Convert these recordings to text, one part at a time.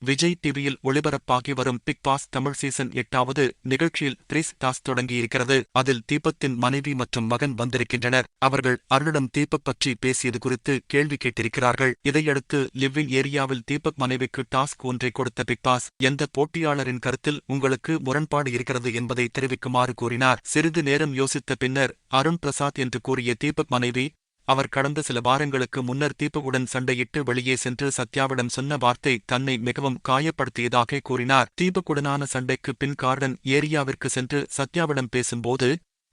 விஜய் டிவியில் ஒளிபரப்பாகி வரும் big pass Tamil season 8வது நிகழ்ச்சியில் த்ரீஸ் டாஸ் தொடங்கியிருக்கிறது. அதில் தீபக்கின் மனைவி மற்றும் மகன் வந்திருக்கின்றனர். அவர்கள் அருணிடம் தீபக் பற்றி பேசியது குறித்து கேள்வி கேட்டிருக்கிறார்கள். இதையடுத்து லிவ்விங் ஏரியாவில் தீபக் மனைவிக்கு டாஸ்க் ஒன்றை கொடுத்த பிக் பாஸ், எந்த போட்டியாளரின் கருத்தில் உங்களுக்கு முரண்பாடு இருக்கிறது என்பதை தெரிவிக்குமாறு கூறினார். சிறிது நேரம் யோசித்த பின்னர் அருண் பிரசாத் என்று கூறிய தீபக் மனைவி, அவர் கடந்த சில வாரங்களுக்கு முன்னர் தீபக்குடன் சண்டையிட்டு வெளியே சென்று சத்யாவிடம் சொன்ன வார்த்தை தன்னை மிகவும் காயப்படுத்தியதாக கூறினார். தீபக்குடனான சண்டைக்கு பின் கார்டன் ஏரியாவிற்கு சென்று சத்யாவிடம் பேசும்போது,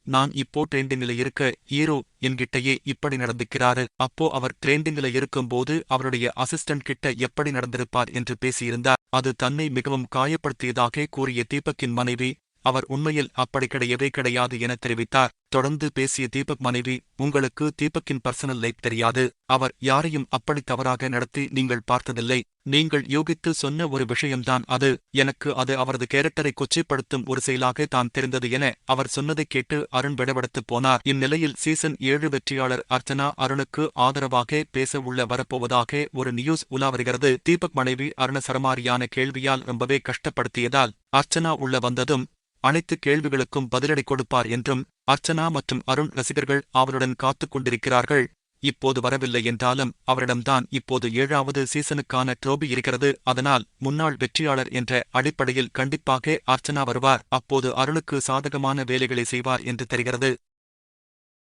நான் இப்போ ட்ரெண்டிங்ல இருக்க ஹீரோ என்கிட்டயே இப்படி நடந்துக்கிறாரு, அப்போ அவர் ட்ரெண்டிங்ல இருக்கும்போது அவருடைய அசிஸ்டன்ட் கிட்ட எப்படி நடந்திருப்பார் என்று பேசியிருந்தார். அது தன்னை மிகவும் காயப்படுத்தியதாக கூறிய தீபக்கின் மனைவி, அவர் உண்மையில் அப்படி கிடையாது என தெரிவித்தார். தொடர்ந்து பேசிய தீபக் மனைவி, உங்களுக்கு தீபக்கின் பர்சனல் லைஃப் தெரியாது. அவர் யாரையும் அப்படி தவறாக நடத்தி நீங்கள் பார்த்ததில்லை. நீங்கள் யோகித்து சொன்ன ஒரு விஷயம்தான் அது. எனக்கு அது அவரது கேரக்டரை கொச்சைப்படுத்தும் ஒரு செயலாக தான் தெரிந்தது என அவர் சொன்னதைக் கேட்டு அருண் விடவெடுத்துப் போனார். இந்நிலையில் சீசன் 7 வெற்றியாளர் அர்ச்சனா அருணுக்கு ஆதரவாக பேச உள்ள வரப்போவதாக ஒரு நியூஸ் உலா வருகிறது. தீபக் மனைவி அருண சரமாரியான கேள்வியால் ரொம்பவே கஷ்டப்படுத்தியதால் அர்ச்சனா உள்ள வந்ததும் அனைத்து கேள்விகளுக்கும் பதிலடி கொடுப்பார் என்றும் அர்ச்சனா மற்றும் அருண் ரசிகர்கள் அவருடன் காத்துக் கொண்டிருக்கிறார்கள். இப்போது வரவில்லை என்றாலும் அவரிடம்தான் இப்போது 7வது சீசனுக்கான ட்ரோபி இருக்கிறது. அதனால் முன்னாள் வெற்றியாளர் என்ற அடிப்படையில் கண்டிப்பாக அர்ச்சனா வருவார். அப்போது அருணுக்கு சாதகமான வேலைகளை செய்வார் என்று தெரிகிறது.